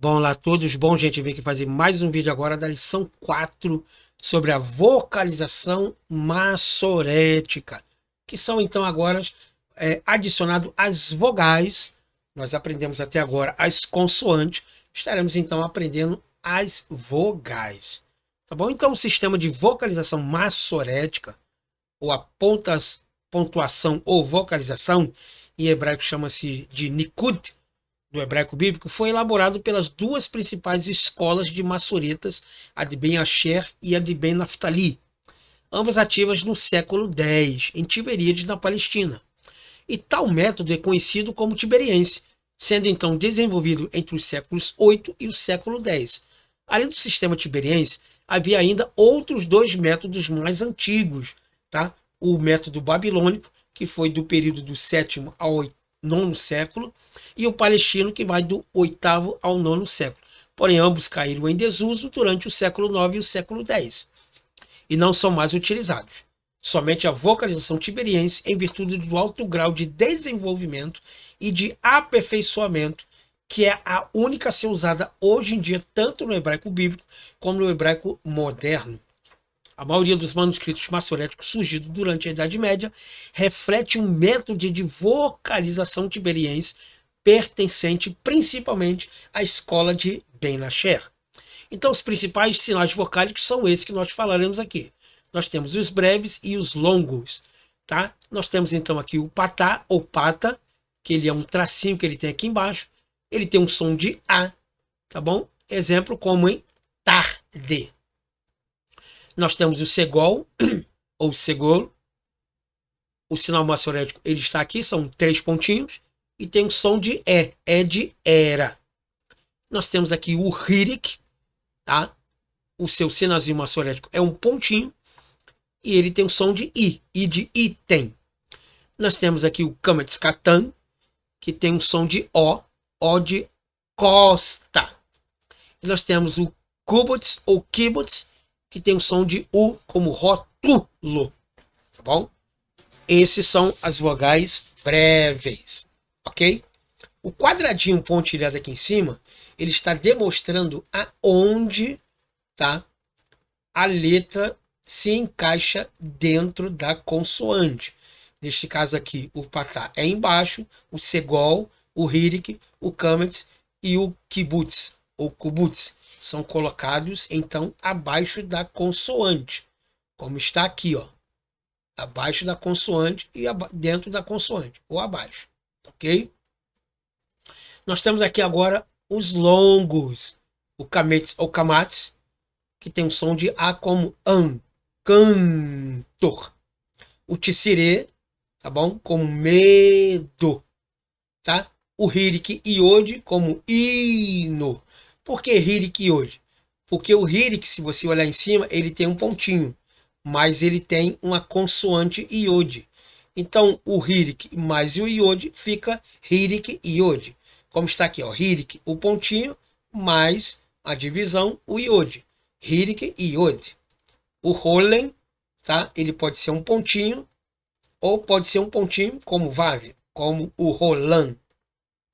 Bom, lá todos, bom gente, vem aqui fazer mais um vídeo agora da lição 4 sobre a vocalização massorética, que são então agora adicionado as vogais. Nós aprendemos até agora as consoantes, estaremos então aprendendo as vogais, tá bom? Então o sistema de vocalização massorética, ou a pontuação ou vocalização, em hebraico chama-se de Nikud, do hebraico bíblico, foi elaborado pelas duas principais escolas de maçoretas, a de Ben Asher e a de Ben Naphtali, ambas ativas no século X, em Tiberíades, na Palestina. E tal método é conhecido como tiberiense, sendo então desenvolvido entre os séculos 8 e o século X. Além do sistema tiberiense, havia ainda outros dois métodos mais antigos, tá? O método babilônico, que foi do período do 7º ao 9º século, e o palestino, que vai do 8º ao 9º século. Porém, ambos caíram em desuso durante o século IX e o século X, e não são mais utilizados. Somente a vocalização tiberiense, em virtude do alto grau de desenvolvimento e de aperfeiçoamento, que é a única a ser usada hoje em dia, tanto no hebraico bíblico como no hebraico moderno. A maioria dos manuscritos massoréticos surgidos durante a Idade Média reflete um método de vocalização tiberiense pertencente principalmente à escola de Ben Asher. Então, os principais sinais vocálicos são esses que nós falaremos aqui. Nós temos os breves e os longos, tá? Nós temos então aqui o patá ou pata, que ele é um tracinho que ele tem aqui embaixo. Ele tem um som de A, tá bom? Exemplo como em tarde. Nós temos o segol ou segolo. O sinal massorético ele está aqui, são 3 pontinhos. E tem um som de E, é de era. Nós temos aqui o hirik, tá? O seu sinalzinho massorético é um pontinho. E ele tem um som de I de item. Nós temos aqui o kametz katan, que tem um som de O de costa. E nós temos o kubutz ou kibbutz, que tem um som de U como rótulo, tá bom? Esses são as vogais breves, ok? O quadradinho pontilhado aqui em cima, ele está demonstrando aonde, tá, a letra se encaixa dentro da consoante. Neste caso aqui, o patá é embaixo, o segol, o hirik, o kametz e o kibbutz ou kubutz são colocados então abaixo da consoante, como está aqui, ó, abaixo da consoante e dentro da consoante, ou abaixo, ok? Nós temos aqui agora os longos, o kametz ou kamatz, que tem um som de A como cantor. O tissirê, tá bom? Como medo, tá? O hirik iode como hino. Por que hirik iode? Porque o hirik, se você olhar em cima, ele tem um pontinho, mas ele tem uma consoante iode. Então, o hirik mais o iode fica hirik iode. Como está aqui, ó, hirik, o pontinho, mais a divisão, o iode. Hirik iode. O rolen, tá? Ele pode ser um pontinho, ou pode ser um pontinho como Vav, como o Roland,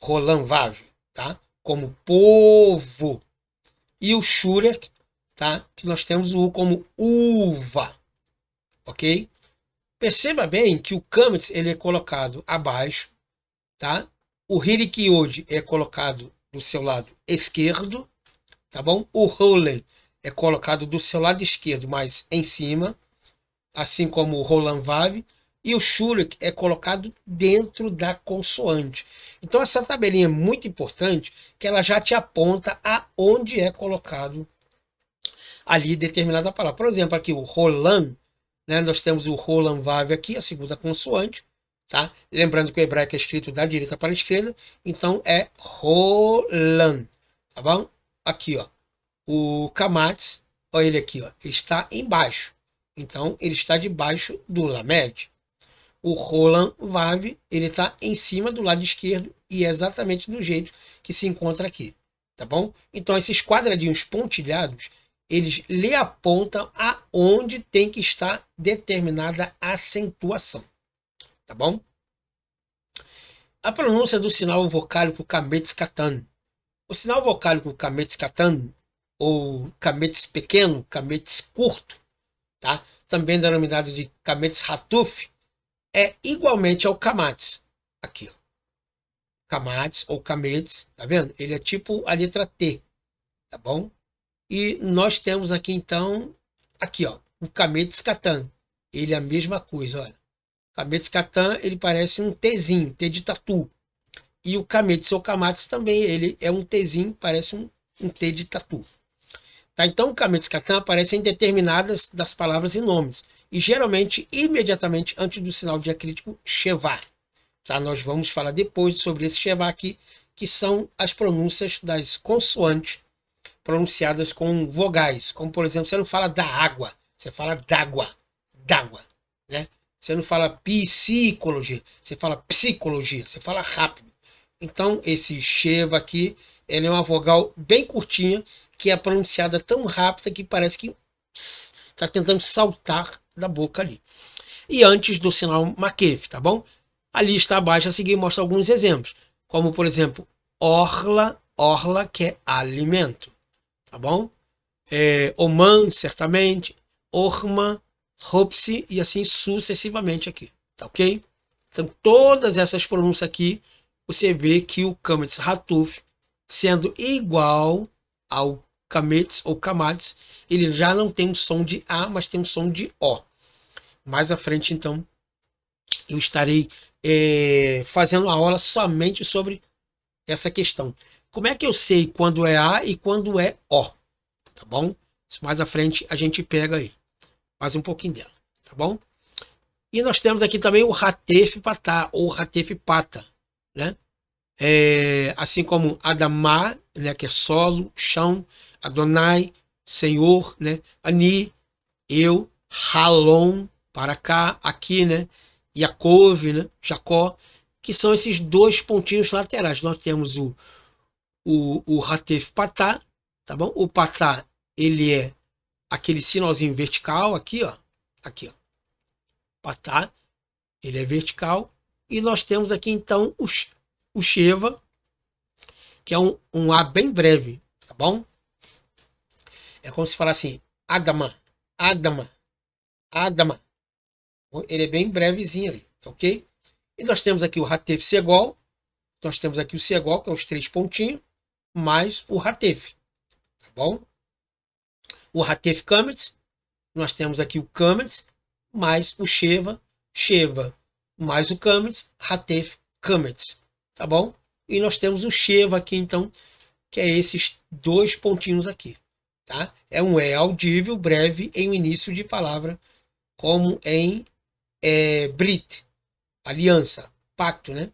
Roland Vav, tá? Como povo. E o Shurek, tá? Que nós temos o U como uva, ok? Perceba bem que o kametz ele é colocado abaixo, tá? O hirik é colocado do seu lado esquerdo, tá bom? O Roland é colocado do seu lado esquerdo, mas em cima, assim como o Roland Vav. E o Shurek é colocado dentro da consoante. Então essa tabelinha é muito importante, que ela já te aponta aonde é colocado ali determinada palavra. Por exemplo, aqui o Roland, né, nós temos o Roland Vav aqui, a segunda consoante, tá? Lembrando que o hebraico é escrito da direita para a esquerda, então é Roland, tá bom? Aqui, ó, o Kamatz, olha ele aqui, ó, está embaixo. Então ele está debaixo do Lamed. O Roland Vav, ele está em cima do lado esquerdo e é exatamente do jeito que se encontra aqui, tá bom? Então esses quadradinhos pontilhados, eles lhe apontam aonde tem que estar determinada acentuação, tá bom? A pronúncia do sinal vocálico kametz katan, O sinal vocálico cametes catan, ou cametes pequeno, cametes curto, tá? Também denominado de cametes ratuf, é igualmente ao camates. Aqui, ó. Camates ou cametes, tá vendo? Ele é tipo a letra T, tá bom? E nós temos aqui então, aqui ó, o cametes catan. Ele é a mesma coisa, olha. Cametes catan, ele parece um Tzinho, T de tatu. E o cametes ou camates também, ele é um Tzinho, parece um T de tatu. Tá? Então, o cametes catan aparece em determinadas das palavras e nomes. E geralmente, imediatamente antes do sinal diacrítico Shevá. Tá? Nós vamos falar depois sobre esse Shevá aqui, que são as pronúncias das consoantes pronunciadas com vogais. Como, por exemplo, você não fala da água, você fala d'água, d'água, né? Você não fala psicologia, você fala psicologia, você fala rápido. Então, esse Sheva aqui, ele é uma vogal bem curtinha, que é pronunciada tão rápida que parece que está tentando saltar da boca ali. E antes do sinal Makef, tá bom? A lista abaixo a seguir mostra alguns exemplos, como por exemplo, orla, orla que é alimento, tá bom? Oman, certamente, orma, hopsi e assim sucessivamente aqui, tá ok? Então todas essas pronúncias aqui, você vê que o Kametz Hatuf, sendo igual ao Kametz ou Kamatz, ele já não tem um som de A, mas tem um som de O. Mais à frente, então, eu estarei fazendo uma aula somente sobre essa questão. Como é que eu sei quando é A e quando é O? Tá bom? Mais à frente a gente pega aí. Mais um pouquinho dela, tá bom? E nós temos aqui também o Ratef Patá, ou Ratef Pata, né? Assim como Adamá, né, que é solo, chão, Adonai, Senhor, né? Ani, eu, Halom, para cá, aqui, né? Yaakov, né? Jacó, que são esses dois pontinhos laterais. Nós temos o Ratef Patá, tá bom? O Patá, ele é aquele sinalzinho vertical aqui, ó. Aqui, ó. Patá, ele é vertical. E nós temos aqui, então, o Sheva, que é um A bem breve, tá bom? É como se falar assim, Adama, Adama, Adama. Ele é bem brevezinho aí, tá ok? E nós temos aqui o Ratef Segol, nós temos aqui o Segol, que é os 3 pontinhos, mais o Ratef, tá bom? O Ratef Kametz, nós temos aqui o Kametz, mais o Sheva, Sheva, mais o Kametz, Ratef Kametz, tá bom? E nós temos o Sheva aqui, então, que é esses 2 pontinhos aqui, tá? É um E audível, breve, em um início de palavra, como em Brit, aliança, pacto, né?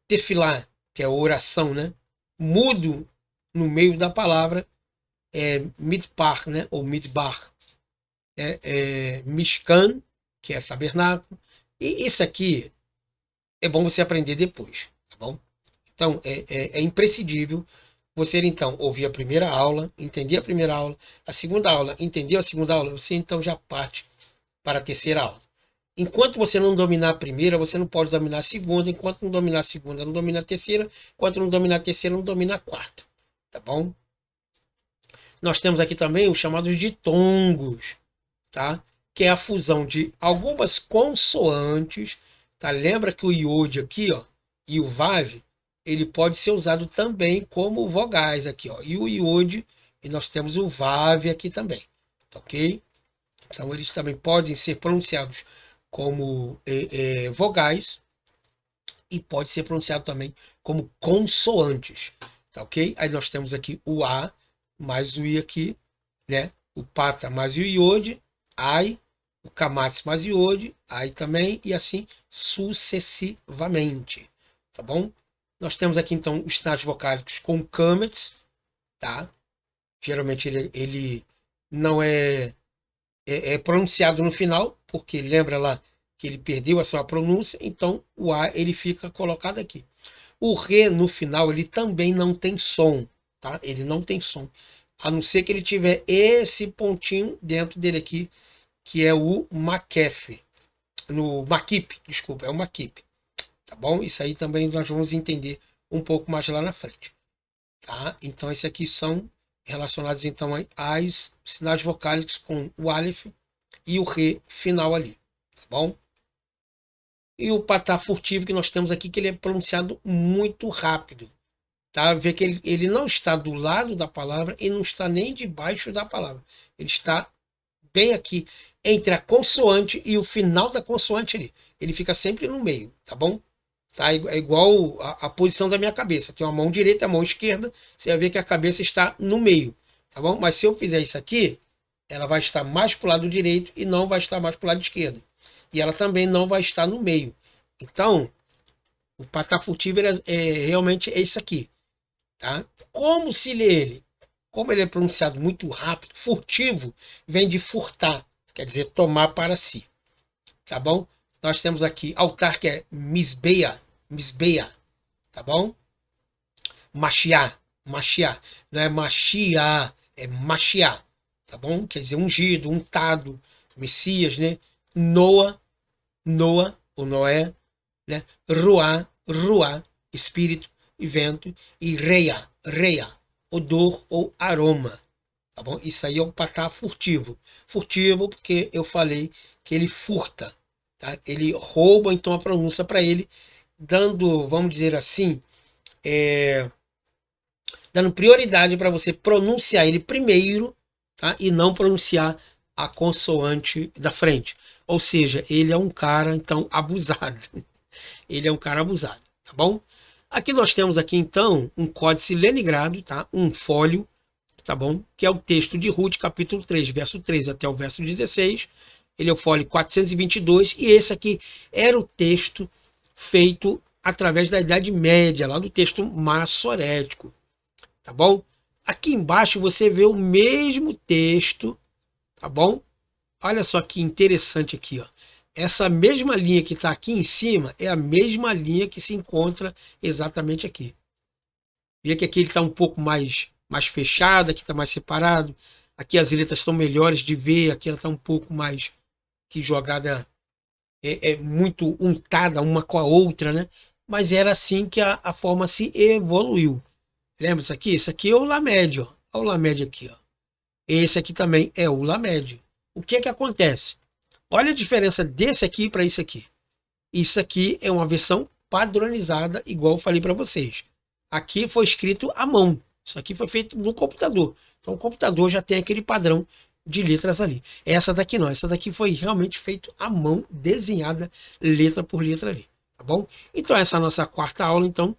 Tefilá, que é oração, né? Mudo no meio da palavra midbar, né? Ou midbar. Mishkan, que é tabernáculo. E isso aqui é bom você aprender depois, tá bom? Então, é imprescindível você, então, ouvir a primeira aula, entender a primeira aula, a segunda aula, entender a segunda aula, você, então, já parte para a terceira aula. Enquanto você não dominar a primeira, você não pode dominar a segunda. Enquanto não dominar a segunda, não domina a terceira. Enquanto não dominar a terceira, não domina a quarta. Tá bom? Nós temos aqui também os chamados ditongos, tá? Que é a fusão de algumas consoantes, tá? Lembra que o iode aqui, ó, e o vav, ele pode ser usado também como vogais aqui, ó. E o iode, e nós temos o vav aqui também, tá ok? Então eles também podem ser pronunciados como vogais e pode ser pronunciado também como consoantes, tá ok? Aí nós temos aqui o A mais o I aqui, né? O Pata mais o Iode, Ai, o Kamatsu mais o Iode, Ai também, e assim sucessivamente, tá bom? Nós temos aqui então os sinais vocálicos com Kametz, tá? Geralmente ele não é pronunciado no final, porque lembra lá que ele perdeu a sua pronúncia, então o A ele fica colocado aqui. O Re no final ele também não tem som, tá? Ele não tem som, a não ser que ele tiver esse pontinho dentro dele aqui, que é o Makef, no Makip, desculpa, é o Makip, tá bom? Isso aí também nós vamos entender um pouco mais lá na frente, tá? Então, esses aqui são relacionados, então, às sinais vocálicos com o Aleph e o Re final ali, tá bom? E o patá furtivo que nós temos aqui, que ele é pronunciado muito rápido, tá? Vê que ele não está do lado da palavra e não está nem debaixo da palavra. Ele está bem aqui entre a consoante e o final da consoante ali. Ele fica sempre no meio, tá bom? Tá? É igual a posição da minha cabeça. Tem uma mão direita e a mão esquerda. Você vai ver que a cabeça está no meio, tá bom? Mas se eu fizer isso aqui, ela vai estar mais para o lado direito e não vai estar mais para o lado esquerdo. E ela também não vai estar no meio. Então, o patá furtivo realmente é isso aqui, tá? Como se lê ele? Como ele é pronunciado muito rápido, furtivo vem de furtar, quer dizer tomar para si, tá bom? Nós temos aqui altar, que é misbeia, misbeia, tá bom? Machiá, machiá, não é machia, é machiá, tá bom? Quer dizer ungido, untado, Messias, né? Noa, Noa, ou Noé, né? Ruá, Ruá, espírito e vento, e reia, reia, odor ou aroma, tá bom? Isso aí é o patá furtivo. Furtivo porque eu falei que ele furta, tá? Ele rouba então a pronúncia para ele, dando, vamos dizer assim, dando prioridade para você pronunciar ele primeiro, tá? E não pronunciar a consoante da frente. Ou seja, ele é um cara então abusado. Ele é um cara abusado, tá bom? Aqui nós temos aqui então um códice lenigrado, tá? Um fólio, tá bom? Que é o texto de Ruth, capítulo 3, verso 13 até o verso 16. Ele é o fólio 422 e esse aqui era o texto feito através da Idade Média, lá do texto massorético, tá bom? Aqui embaixo você vê o mesmo texto, tá bom? Olha só que interessante aqui, ó. Essa mesma linha que está aqui em cima é a mesma linha que se encontra exatamente aqui. Vê que aqui ele está um pouco mais fechado, aqui está mais separado. Aqui as letras estão melhores de ver, aqui ela está um pouco mais que jogada, é muito untada uma com a outra, né? Mas era assim que a forma se evoluiu. Lembra isso aqui? Isso aqui é o Lamed, ó. Olha o Lamed aqui, ó. Esse aqui também é o Lamed. O que que acontece? Olha a diferença desse aqui para isso aqui. Isso aqui é uma versão padronizada, igual eu falei para vocês. Aqui foi escrito à mão. Isso aqui foi feito no computador. Então o computador já tem aquele padrão de letras ali. Essa daqui não. Essa daqui foi realmente feito à mão, desenhada letra por letra ali. Tá bom? Então essa é a nossa quarta aula. Então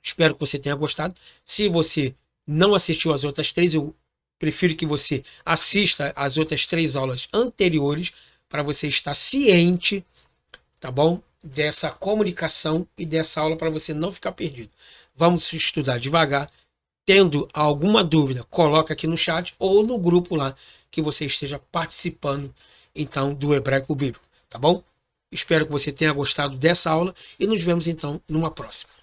espero que você tenha gostado. Se você não assistiu às outras três, eu prefiro que você assista às outras três aulas anteriores para você estar ciente, tá bom? Dessa comunicação e dessa aula para você não ficar perdido. Vamos estudar devagar. Tendo alguma dúvida, coloca aqui no chat ou no grupo lá que você esteja participando então do Hebraico Bíblico, tá bom? Espero que você tenha gostado dessa aula e nos vemos então numa próxima.